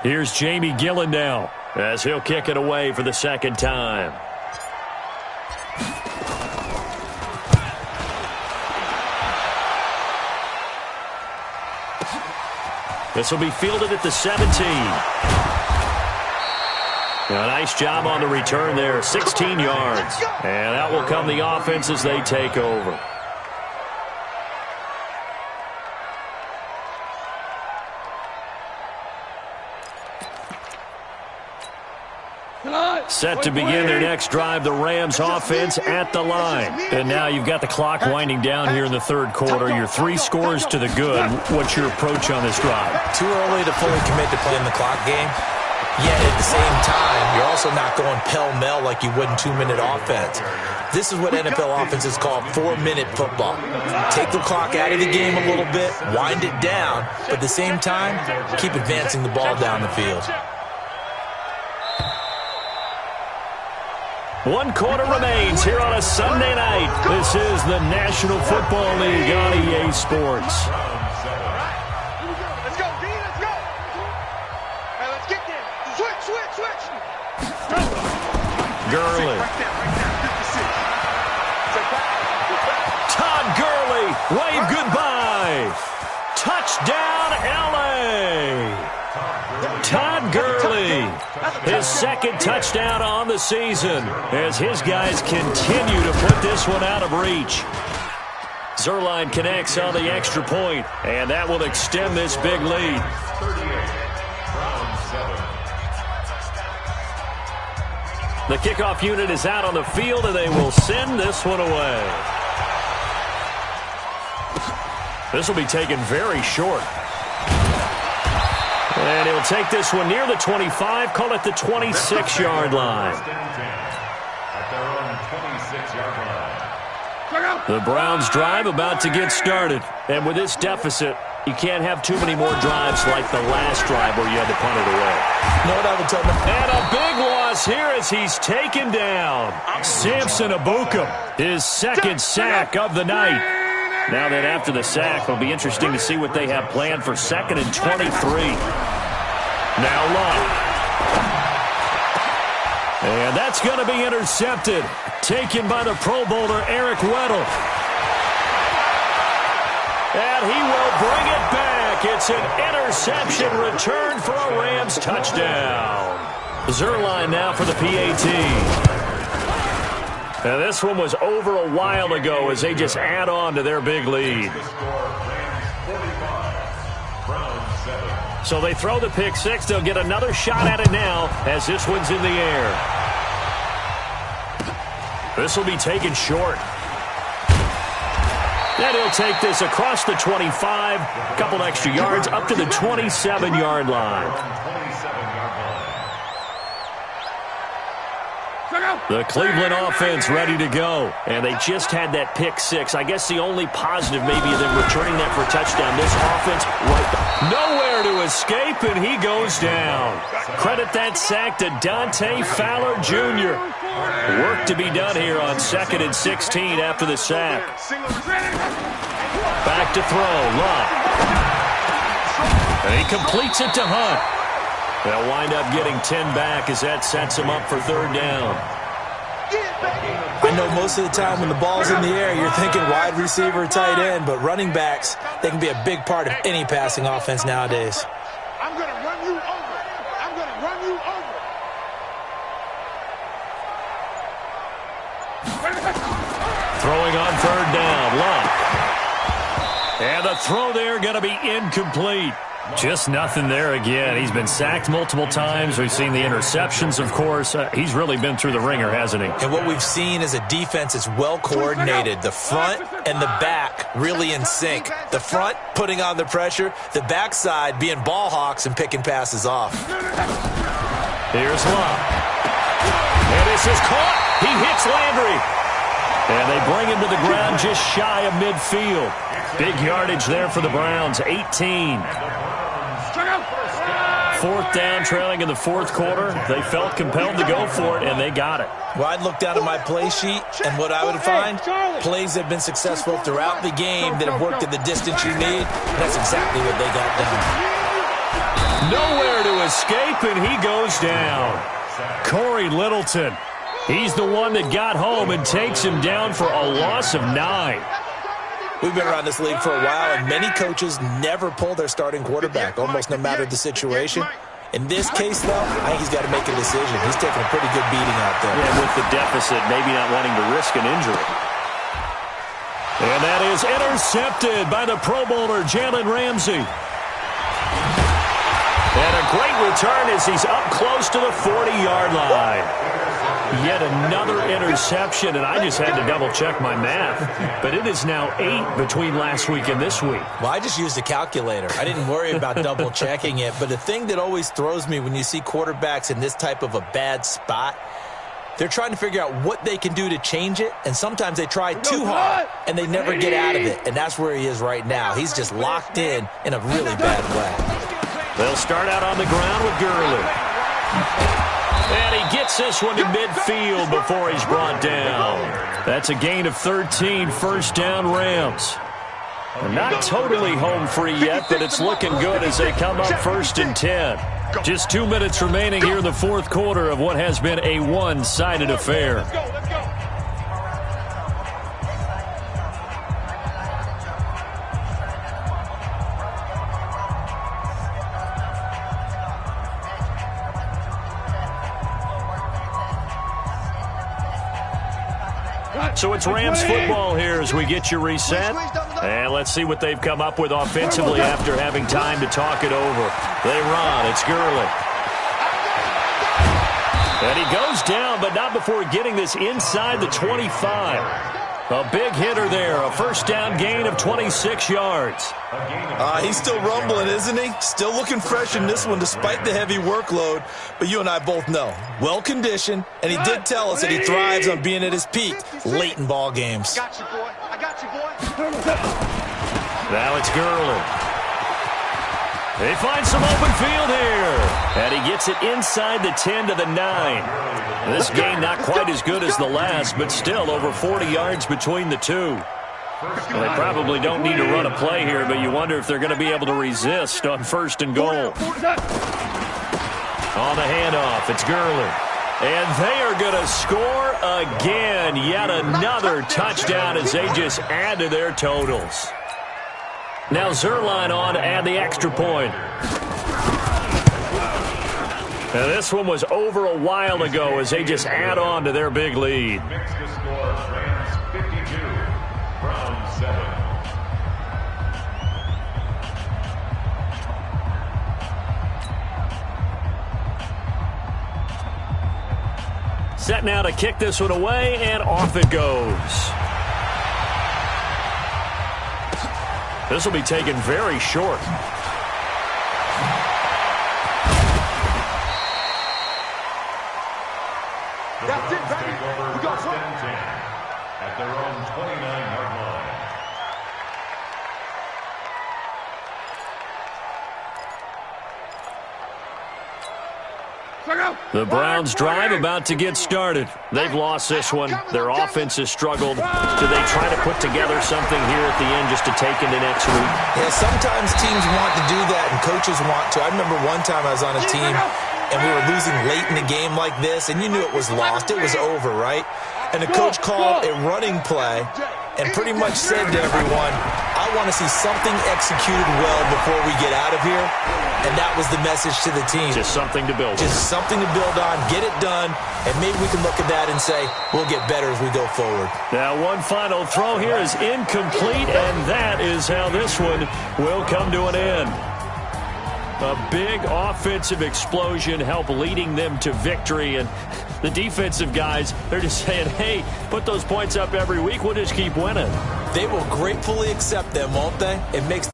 Here's Jamie Gillen now as he'll kick it away for the second time. This will be fielded at the 17. A nice job on the return there, 16 yards. And that will come the offense as they take over. Set to begin their next drive, the Rams offense at the line. And now you've got the clock winding down here in the third quarter. Your 3 scores to the good. What's your approach on this drive? Too early to fully commit to playing the clock game. Yet at the same time, you're also not going pell-mell like you would in 2-minute offense. This is what NFL offenses call 4-minute football. Take the clock out of the game a little bit, wind it down, but at the same time, keep advancing the ball down the field. 1 quarter remains here on a Sunday night. This is the National Football League on EA Sports. Let's go, D, let's go. Hey, let's get there. Switch. Gurley. Todd Gurley, wave goodbye. Touchdown, L.A. Todd Gurley, his second touchdown on the season as his guys continue to put this one out of reach. Zuerlein connects on the extra point, and that will extend this big lead. The kickoff unit is out on the field, and they will send this one away. This will be taken very short. And he'll take this one near the 25, call it the 26-yard line. The Browns drive about to get started. And with this deficit, you can't have too many more drives like the last drive where you had to punt it away. You know what I would tell them? And a big loss here as he's taken down. Samson Ebukam, his second sack of the night. Now that after the sack, it'll be interesting to see what they have planned for 2nd and 23. Now Love. And that's going to be intercepted. Taken by the Pro Bowler, Eric Weddle. And he will bring it back. It's an interception return for a Rams touchdown. Zuerlein now for the PAT. Now this one was over a while ago as they just add on to their big lead. So they throw the pick six. They'll get another shot at it now as this one's in the air. This will be taken short. Then he'll take this across the 25, a couple extra yards up to the 27-yard line. The Cleveland offense ready to go. And they just had that pick six. I guess the only positive maybe of them returning that for a touchdown. This offense nowhere to escape, and he goes down. Credit that sack to Dante Fowler Jr. Work to be done here on 2nd and 16 after the sack. Back to throw, Love. And he completes it to Hunt. They'll wind up getting 10 back as that sets him up for 3rd down. I know most of the time when the ball's in the air, you're thinking wide receiver, tight end, but running backs, they can be a big part of any passing offense nowadays. I'm going to run you over. I'm going to run you over. Throwing on 3rd down, Love. And the throw there going to be incomplete. Just nothing there again. He's been sacked multiple times. We've seen the interceptions, of course. He's really been through the ringer, hasn't he? And what we've seen is a defense that's well coordinated. The front and the back really in sync. The front putting on the pressure. The backside being ball hawks and picking passes off. Here's Love. And this is caught. He hits Landry. And they bring him to the ground just shy of midfield. Big yardage there for the Browns, 18. 4th down, trailing in the 4th quarter. They felt compelled to go for it, and they got it. Well, I'd look down at my play sheet, and what I would find, plays that have been successful throughout the game that have worked at the distance you need, and that's exactly what they got done. Nowhere to escape, and he goes down. Corey Littleton. He's the one that got home and takes him down for a loss of 9. We've been around this league for a while, and many coaches never pull their starting quarterback, almost no matter the situation. In this case, though, I think he's got to make a decision. He's taking a pretty good beating out there. Yeah, with the deficit, maybe not wanting to risk an injury. And that is intercepted by the Pro Bowler, Jalen Ramsey. And a great return as he's up close to the 40-yard line. Yet another interception, and I just had to double-check my math. But it is now 8 between last week and this week. Well, I just used a calculator. I didn't worry about double-checking it. But the thing that always throws me when you see quarterbacks in this type of a bad spot, they're trying to figure out what they can do to change it, and sometimes they try too hard, and they never get out of it. And that's where he is right now. He's just locked in a really bad way. They'll start out on the ground with Gurley. And he gets this one to midfield before he's brought down. That's a gain of 13, first down Rams. And not totally home free yet, but it's looking good as they come up 1st and 10. Just 2 minutes remaining here in the fourth quarter of what has been a one-sided affair. So it's Rams football here as we get you reset. And let's see what they've come up with offensively after having time to talk it over. They run. It's Gurley. And he goes down, but not before getting this inside the 25. A big hitter there. A first down gain of 26 yards. He's still rumbling, isn't he? Still looking fresh in this one despite the heavy workload. But you and I both know, well-conditioned, and he did tell us that he thrives on being at his peak late in ball games. I got you, boy. I got you, boy. Now it's Gurley. They find some open field here. And he gets it inside the 10 to the 9. This game not quite as good as the last, but still over 40 yards between the two. Well, they probably don't need to run a play here, but you wonder if they're going to be able to resist on 1st and goal. On the handoff, it's Gurley. And they are going to score again. Yet another touchdown as they just add to their totals. Now Zerline on to add the extra point. Now this one was over a while ago as they just add on to their big lead. Set now to kick this one away, and off it goes. This will be taken very short. That's it, baby. We got front. At their own 29-yard line. The Browns drive about to get started. They've lost this one. Their offense has struggled. Do they try to put together something here at the end just to take into next week? Yeah, sometimes teams want to do that and coaches want to. I remember one time I was on a team and we were losing late in the game like this, and you knew it was lost. It was over, right? And the coach called a running play and pretty much said to everyone, I want to see something executed well before we get out of here. And that was the message to the team. Just something to build on. Just something to build on, get it done, and maybe we can look at that and say, we'll get better as we go forward. Now one final throw here is incomplete, and that is how this one will come to an end. A big offensive explosion helped leading them to victory, and the defensive guys, they're just saying, hey, put those points up every week, we'll just keep winning. They will gratefully accept them, won't they? It makes